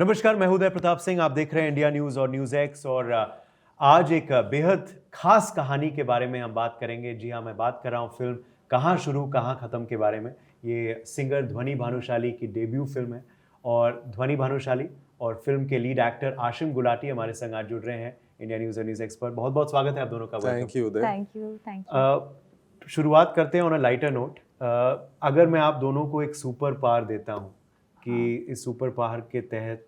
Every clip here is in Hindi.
नमस्कार, मैं उदय प्रताप सिंह। आप देख रहे हैं इंडिया न्यूज़ और न्यूज़ एक्स। और आज एक बेहद खास कहानी के बारे में हम बात करेंगे। जी हाँ, मैं बात कर रहा हूँ फिल्म कहाँ शुरू कहाँ ख़त्म के बारे में। ये सिंगर ध्वनि भानुशाली की डेब्यू फिल्म है और ध्वनि भानुशाली और फिल्म के लीड एक्टर आशिम गुलाटी हमारे संग आज जुड़ रहे हैं इंडिया न्यूज़ और न्यूज़ एक्स पर। बहुत बहुत स्वागत है आप दोनों का। Thank you Uday. Thank you. शुरुआत करते हैं ऑन अ लाइटर नोट। अगर मैं आप दोनों को एक सुपर पावर देता हूँ कि इस सुपर पावर के तहत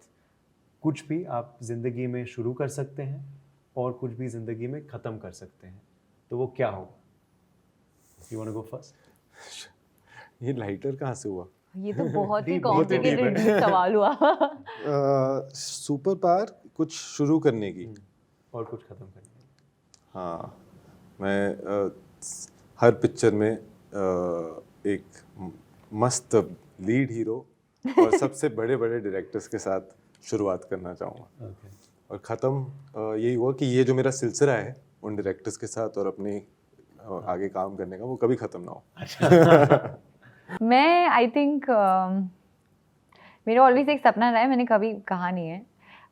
कुछ भी आप जिंदगी में शुरू कर सकते हैं और कुछ भी जिंदगी में खत्म कर सकते हैं, तो वो क्या होगा? You want to go first? ये लाइटर कहाँ से हुआ? ये तो बहुत ही बहुत ही deep कॉम्प्लिकेटेड सवाल हुआ। सुपर पावर कुछ शुरू करने की और कुछ खत्म करने की। हाँ, मैं हर पिक्चर में एक मस्त लीड हीरो और सबसे बड़े बड़े डायरेक्टर्स के साथ शुरुआत करना चाहूँगा। और ख़त्म यही हुआ कि ये जो मेरा सिलसिला है उन डायरेक्टर्स के साथ और अपने आगे काम करने का, वो कभी ख़त्म ना हो। मैं आई थिंक मेरा ऑलवेज एक सपना रहा है, मैंने कभी कहा नहीं है,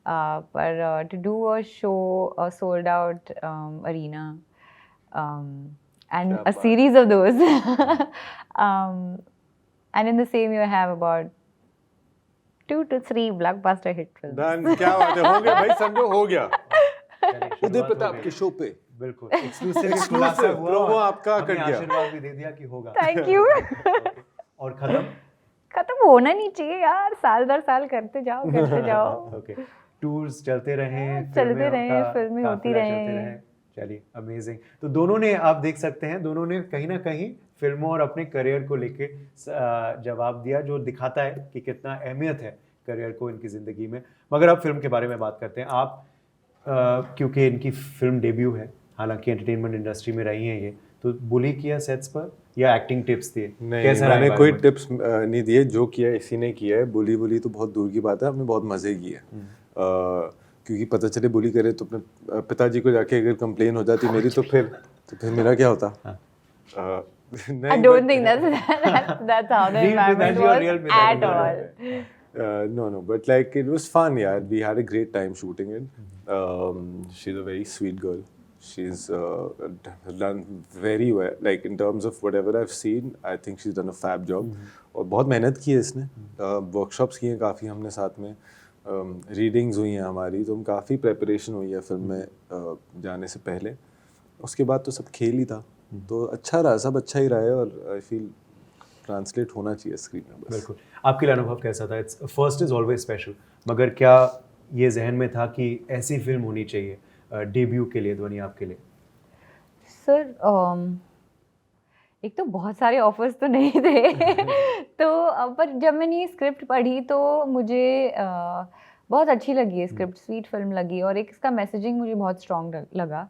पर to do a show sold out arena and a series of those and in the same you have about 2 to 3 blockbuster hit films. Done, क्या बात है, हो गया भाई, समझो हो गया। उदय प्रताप के शो पे बिल्कुल एक्सक्लूसिव प्रोमो आपका कट गया। आशीर्वाद भी दे दिया कि होगा। Thank you. और खत्म होना नहीं चाहिए यार, साल दर साल करते जाओ। ओके, टूर्स चलते रहे, फिल्में होती रहे। चलिए, अमेजिंग। तो दोनों ने, आप देख सकते हैं, दोनों ने कहीं ना कहीं फिल्मों और अपने करियर को लेके जवाब दिया, जो दिखाता है कि कितना अहमियत है करियर को इनकी ज़िंदगी में। मगर अब फिल्म के बारे में बात करते हैं। आप क्योंकि इनकी फिल्म डेब्यू है, हालांकि एंटरटेनमेंट इंडस्ट्री में रही हैं ये, तो बुली किया सेट्स पर या एक्टिंग टिप्स दिए? नहीं, मैंने कोई टिप्स नहीं दिए, जो किया इसी ने किया है। बुली तो बहुत दूर की बात है, हमने बहुत मज़े किए। क्योंकि पता चले बुली करे तो अपने पिताजी को जाके अगर कंप्लेन हो जाती मेरी, तो फिर मेरा क्या होता? I don't think that's how the environment was at all. No, but like it was fun, yeah. We had a great time shooting it. She's a very sweet girl. She's done very well. Like in terms of whatever I've seen, I think she's done a fab job. और बहुत मेहनत की है इसने, वर्कशॉप्स किए हैं काफ़ी हमने साथ में, रीडिंग्स हुई हैं हमारी, तो हम काफ़ी प्रेपरेशन हुई है फिल्म में जाने से पहले। उसके बाद तो सब खेल ही था, तो अच्छा रहा, सब अच्छा ही रहा है और आई फील ट्रांसलेट होना चाहिए स्क्रीन में बस। बिल्कुल। आपके लिए अनुभव कैसा था? It's first is always special, मगर क्या ये जहन में था कि ऐसी फिल्म होनी चाहिए डेब्यू के लिए, ध्वनि आपके लिए? सर एक तो बहुत सारे ऑफर्स तो नहीं थे तो पर जब मैंने ये स्क्रिप्ट पढ़ी तो मुझे बहुत अच्छी लगी है स्क्रिप्ट, स्वीट फिल्म लगी, और एक इसका मैसेजिंग मुझे बहुत स्ट्रॉन्ग लगा,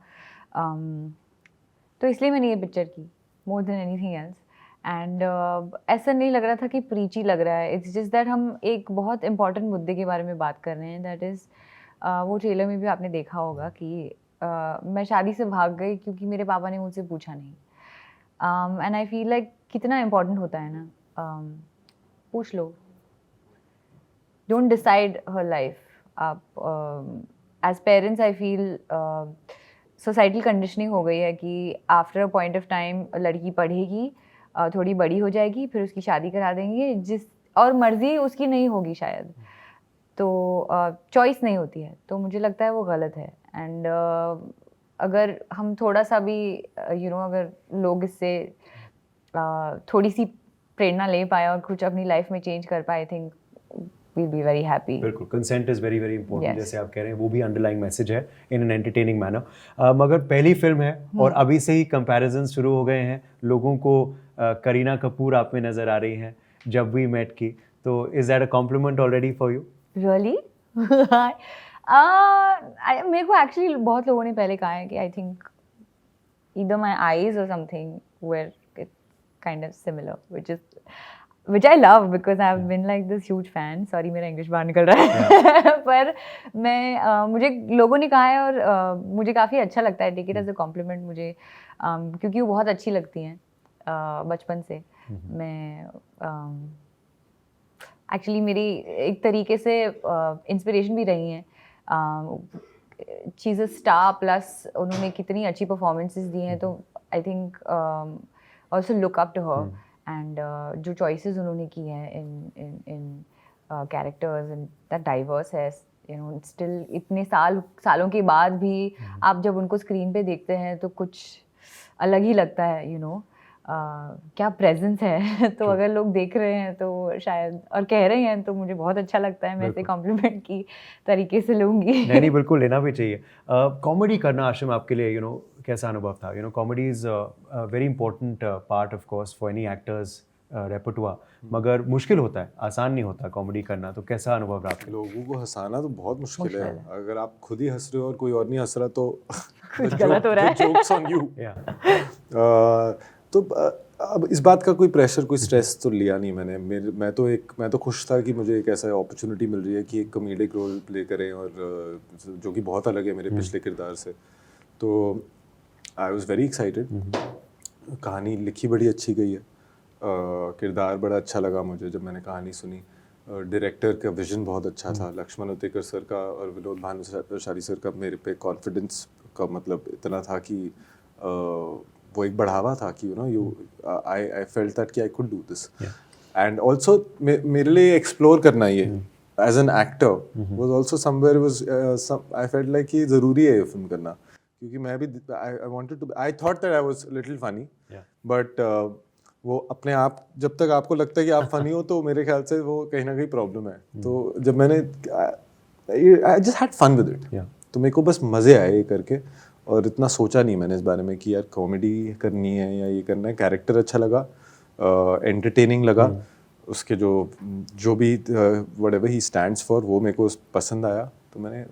तो इसलिए मैंने ये पिक्चर की more than anything else. And ऐसा नहीं लग रहा था कि प्रीची लग रहा है, इट्स जस्ट दैट हम एक बहुत इंपॉर्टेंट मुद्दे के बारे में बात कर रहे हैं, दैट इज़ वो ट्रेलर में भी आपने देखा होगा कि मैं शादी से भाग गई क्योंकि मेरे पापा ने मुझसे पूछा नहीं। एंड आई फील लाइक कितना इम्पोर्टेंट होता है ना, पूछ लो, डोंट डिसाइड हर लाइफ। आप as parents I feel societal conditioning हो गई है कि after a point of time लड़की पढ़ेगी, थोड़ी बड़ी हो जाएगी, फिर उसकी शादी करा देंगे, और मर्ज़ी उसकी नहीं होगी शायद, तो चॉइस नहीं होती है, तो मुझे लगता है वो गलत है। एंड अगर हम थोड़ा सा भी अगर लोग इससे थोड़ी सी प्रेरणा ले पाए और कुछ अपनी लाइफ में चेंज कर पाए, I think we'll be very happy. बिल्कुल, consent is very very important, Yes. जैसे आप कह रहे हैं, वो भी अंडरलाइंग मैसेज है इन एन एंटरटेनिंग मैनर। मगर पहली फिल्म है और अभी से ही कंपैरिजन शुरू हो गए हैं लोगों को। करीना कपूर आप में नज़र आ रही हैं जब वी मेट की, तो is that a compliment already for you? Really? मेरे को एक्चुअली बहुत लोगों ने पहले कहा है कि I think either my eyes or something were kind of similar, which I love because I've been like this huge fan. Sorry, मेरा इंग्लिश बाहर निकल रहा है पर मैं मुझे लोगों ने कहा है और मुझे काफ़ी अच्छा लगता है, take it as a compliment मुझे, क्योंकि वो बहुत अच्छी लगती हैं बचपन से। मैं एक्चुअली मेरी एक तरीके से इंस्पिरेशन भी रही हैं। She is a star, plus उन्होंने कितनी अच्छी परफॉर्मेंसेस दी हैं, तो I think also look up to her. And जो चॉइसेस उन्होंने की हैं in characters and that diverse है, यू नो, स्टिल इतने सालों के बाद भी आप जब उनको स्क्रीन पे देखते हैं तो कुछ अलग ही लगता है, यू नो। क्या प्रेजेंस है। तो अगर लोग देख रहे हैं तो शायद और कह रहे हैं तो मुझे बहुत अच्छा लगता है, मैं इसे कॉम्प्लीमेंट की तरीके से लूँगी। नहीं बिल्कुल लेना भी चाहिए। कॉमेडी करना आशिम आपके लिए कैसा अनुभव था? Comedy is very important part of course for any actors repertoire, मगर मुश्किल होता है, आसान नहीं होता कॉमेडी करना। तो कैसा अनुभव रहा आपके? लोगों को हंसाना तो बहुत मुश्किल है। अगर आप खुद ही हंस रहे हो और कोई और नहीं हंस रहा तो कुछ गलत हो रहा है। Jokes on you. तो अब इस बात का कोई प्रेशर, कोई स्ट्रेस तो लिया नहीं मैंने। मैं तो खुश था कि मुझे एक ऐसा अपॉर्चुनिटी मिल रही है कि एक कॉमेडिक रोल प्ले करें, और जो कि बहुत अलग है मेरे पिछले किरदार से। तो आई वाज वेरी एक्साइटेड। कहानी लिखी बड़ी अच्छी गई है, किरदार बड़ा अच्छा लगा मुझे जब मैंने कहानी सुनी। डायरेक्टर का विजन बहुत अच्छा था, लक्ष्मण उतेकर सर का और विनोद भानुशाली सर का मेरे पे कॉन्फिडेंस का मतलब इतना था कि वो एक बढ़ावा था कि आई फेल्ट दैट कि I could do this. And also मेरे लिए एक्सप्लोर करना ये as an actor was also somewhere was I felt like कि ज़रूरी है ये फिल्म करना, क्योंकि मैं भी I thought that I was little funny, but वो अपने आप जब तक आपको लगता है कि आप फनी हो तो मेरे ख्याल से वो कहीं ना कहीं प्रॉब्लम है। तो जब मैंने I just had fun with it, तो मेरे को बस मज़े आए ये करके, और इतना सोचा नहीं मैंने इस बारे में कि यार कॉमेडी करनी है या ये करना है। कैरेक्टर अच्छा लगा, एंटरटेनिंग लगा, उसके जो भी व्हाटएवर ही स्टैंड्स फॉर वो मेरे को पसंद आया, तो मैंने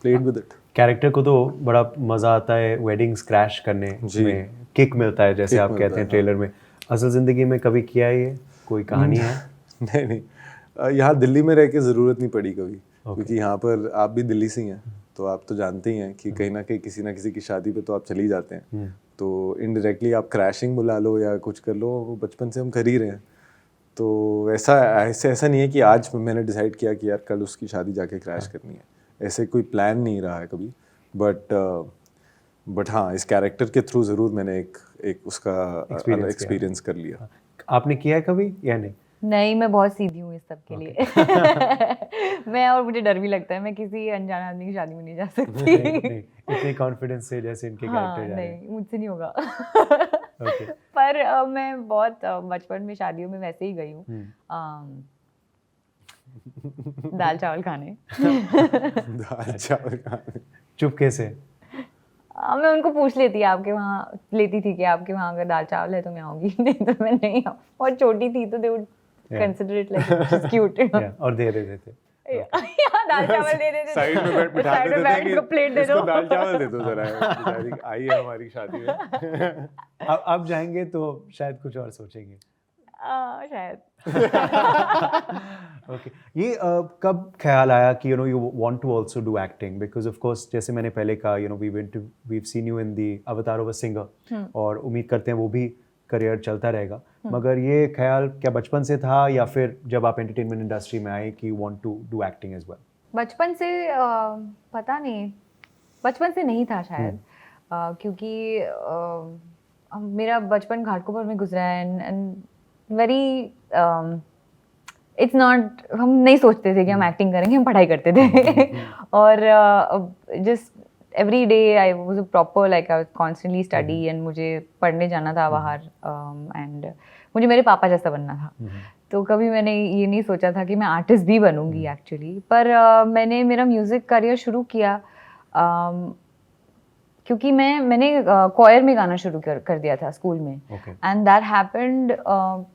प्लेड विद इट। कैरेक्टर को तो बड़ा मज़ा आता है वेडिंग्स क्रैश करने में, किक मिलता है जैसे आप कहते हैं ट्रेलर में। असल ज़िंदगी में कभी किया है ये? कोई कहानी है? नहीं, यहाँ दिल्ली में रह के ज़रूरत नहीं पड़ी कभी, क्योंकि यहाँ पर आप भी दिल्ली से ही हैं, तो आप तो जानते ही हैं कि कहीं ना कहीं किसी ना किसी की शादी पे तो आप चले ही जाते हैं। तो इनडायरेक्टली आप क्रैशिंग बुला लो या कुछ कर लो, वो बचपन से हम कर ही रहे हैं। तो ऐसा नहीं है कि आज मैंने डिसाइड किया कि यार कल उसकी शादी जाके क्रैश करनी है, ऐसे कोई प्लान नहीं रहा है कभी। बट हाँ, इस कैरेक्टर के थ्रू ज़रूर मैंने एक उसका एक्सपीरियंस कर लिया। आपने किया है कभी या नहीं? नहीं, मैं बहुत सीधी हूँ इस सब के लिए। मैं, और मुझे डर भी लगता है, मैं किसी अनजान आदमी की शादी में नहीं जा सकती। नहीं, इतने कॉन्फिडेंस से जैसे इनके कैरेक्टर जा रहे हैं। नहीं, मुझसे नहीं होगा। Okay. पर मैं बहुत बचपन में शादियों में वैसे ही गई हूँ, दाल चावल खाने। दाल चावल खाने चुपके से? मैं उनको पूछ लेती थी कि आपके वहाँ अगर दाल चावल है तो मैं आऊँगी, नहीं तो मैं नहीं आऊँ। और छोटी थी तो they would consider it like cute. और दे रहे थे दाल चावल दे देते थे, साइड में बिठा देते थे कि प्लेट दे दो, इसको दाल चावल दे दो जरा, बेचारी आई है हमारी शादी में। अब जाएंगे तो शायद कुछ और सोचेंगे शायद। ओके, ये कब ख्याल आया कि you want to also do acting? Because of course जैसे मैंने पहले कहा, we've seen you in the avatar of a singer, और उम्मीद करते हैं वो भी करियर चलता रहेगा। मगर ये ख्याल क्या बचपन से था, या फिर जब आप एंटरटेनमेंट इंडस्ट्री में आए कि you want to do acting as well? बचपन से पता नहीं, बचपन से नहीं था शायद, क्योंकि मेरा बचपन घाटकोपर में गुजरा है, एंड वेरी इट्स नॉट, हम नहीं सोचते थे कि हम एक्टिंग करेंगे, हम पढ़ाई करते थे। और just every day I was a proper, like I was constantly study, and मुझे पढ़ने जाना था बाहर, एंड मुझे मेरे पापा जैसा बनना था। तो कभी मैंने ये नहीं सोचा था कि मैं आर्टिस्ट भी बनूंगी एक्चुअली। पर मैंने मेरा म्यूज़िक करियर शुरू किया क्योंकि मैंने कॉयर में गाना शुरू कर दिया था स्कूल में, एंड दैट हैपेंड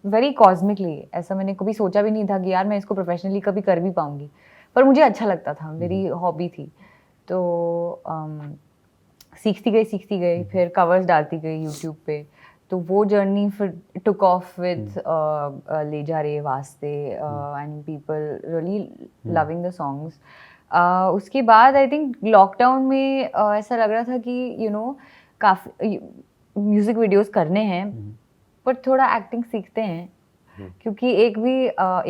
वेरी कॉस्मिकली। ऐसा मैंने कभी सोचा भी नहीं था कि यार मैं इसको प्रोफेशनली कभी कर भी पाऊंगी, पर मुझे अच्छा लगता था, मेरी हॉबी थी। तो सीखती गई, फिर कवर्स डालती गई यूट्यूब पे। तो वो जर्नी फिर टुक ऑफ विद ले जा रे वास्ते, and people really loving the songs. उसके बाद आई थिंक लॉकडाउन में ऐसा लग रहा था कि काफ़ी म्यूज़िक वीडियोस करने हैं, पर थोड़ा एक्टिंग सीखते हैं। क्योंकि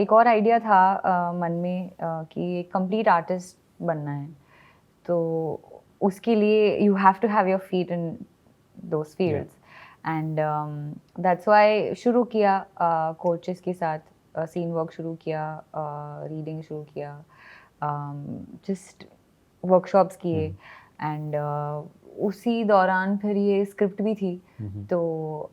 एक और आइडिया था मन में कि एक कंप्लीट आर्टिस्ट बनना है, तो उसके लिए you have to have your feet in those fields, and that's why शुरू किया कोचेस के साथ, सीन वर्क शुरू किया, रीडिंग शुरू किया, जस्ट वर्कशॉप्स किए, एंड उसी दौरान फिर ये स्क्रिप्ट भी थी, तो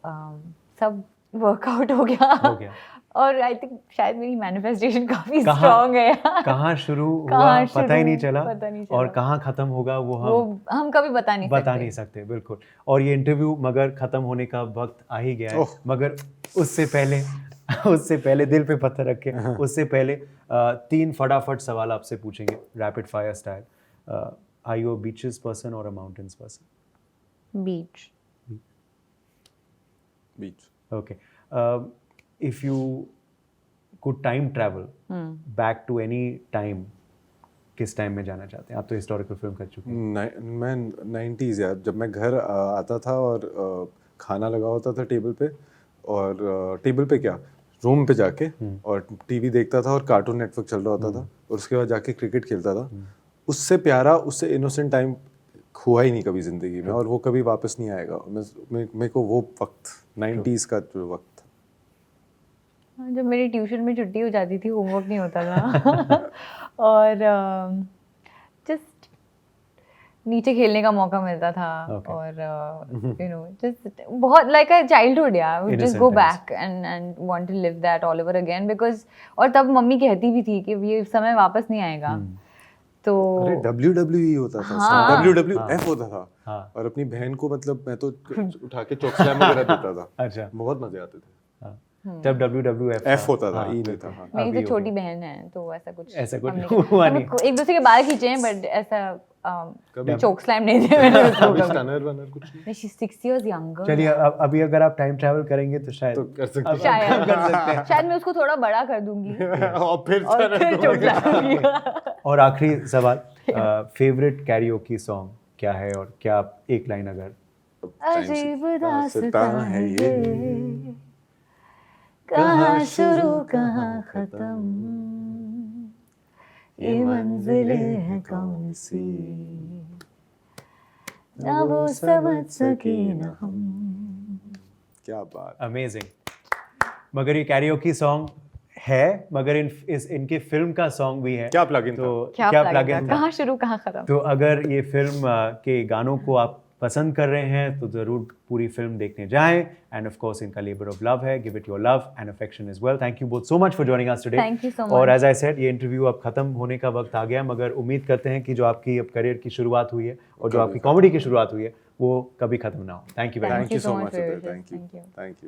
सब वर्कआउट हो गया। और आई थिंक शायद मेरी मैनिफेस्टेशन काफी स्ट्रांग है। कहाँ शुरू हुआ पता ही नहीं चला, और चला। कहाँ खत्म होगा वो हम कभी बता नहीं सकते। बिल्कुल। और ये इंटरव्यू मगर खत्म होने का वक्त आ ही गया है, मगर उससे पहले दिल पे पत्थर रखे, उससे पहले 3 फटाफट सवाल आपसे पूछेंगे, rapid fire style. Are you a beaches person और a mountains person? Beach. Okay. If you could time travel back to any time, किस टाइम में जाना चाहते हैं? आप तो हिस्टोरिकल फिल्म कर चुके हैं। मैं 90s यार, जब मैं घर आता था और खाना लगा होता था टेबल पे, और टेबल पे क्या, रूम पे जाके और टीवी देखता था और कार्टून नेटवर्क चल रहा होता था, और उसके बाद जाके क्रिकेट खेलता था। उससे प्यारा, उससे इनोसेंट टाइम हुआ ही नहीं कभी ज़िंदगी में, और वो कभी वापस नहीं आएगा। मेरे को वो वक्त 90s का जो वक्त था, जब मेरी ट्यूशन में छुट्टी हो जाती थी, होमवर्क नहीं होता था और जस्ट नीचे खेलने का मौका मिलता था, और यू नो जस्ट बहुत लाइक अ चाइल्डहुड, या just go back and want to live that all over again, because और तब मम्मी कहती भी थी कि ये समय वापस नहीं आएगा। तो अरे WWE होता था, हाँ, WWF होता था, हाँ, और अपनी बहन को मतलब मैं तो उठा के चौक स्लैम वगैरह देता था। अच्छा, बहुत मजे आते थे। जब WWF F होता था, E नहीं था। हाँ। मेरी तो छोटी बहन है, तो ऐसा कुछ हुआ नहीं। एक दूसरे के बाल खींचे हैं, बट ऐसा कभी चोक स्लैम नहीं दिया मैंने उसको कभी कभी। स्टनर वनर कुछ नहीं। She's 6 years younger। चलिए, अभी अगर आप टाइम ट्रैवल करेंगे तो शायद तो कर सकते हैं। शायद मैं उसको थोड़ा बड़ा कर दूंगी और फिर चोट लगाऊंगी। और आखिरी सवाल, फेवरेट कैरियोकी सॉन्ग क्या है, और क्या एक लाइन अगर? अजीब दास्तां है ये, कहाँ शुरू कहाँ खत्म, ये मंजिलें हैं कौन सी, ना वो समझ सके ना हम। क्या बात। अमेजिंग। मगर ये कैरियोकी सॉन्ग है, मगर इनके फिल्म का सॉन्ग भी है। क्या प्लग इन तो क्या प्लग इन था? कहाँ शुरू कहाँ खत्म। तो अगर ये फिल्म के गानों को आप पसंद कर रहे हैं तो ज़रूर पूरी फिल्म देखने जाएं, एंड ऑफ कोर्स इनका लेबर ऑफ लव है, give it your love and affection as well. Thank you both so much for joining us today. Thank you so much. और एज आई सेड, ये इंटरव्यू अब खत्म होने का वक्त आ गया, मगर उम्मीद करते हैं कि जो आपकी अब करियर की शुरुआत हुई है और जो आपकी कॉमेडी की शुरुआत हुई है वो कभी खत्म ना हो। Thank you very much. Thank you so so much much. for your thank you. wishes. Thank you. Thank you.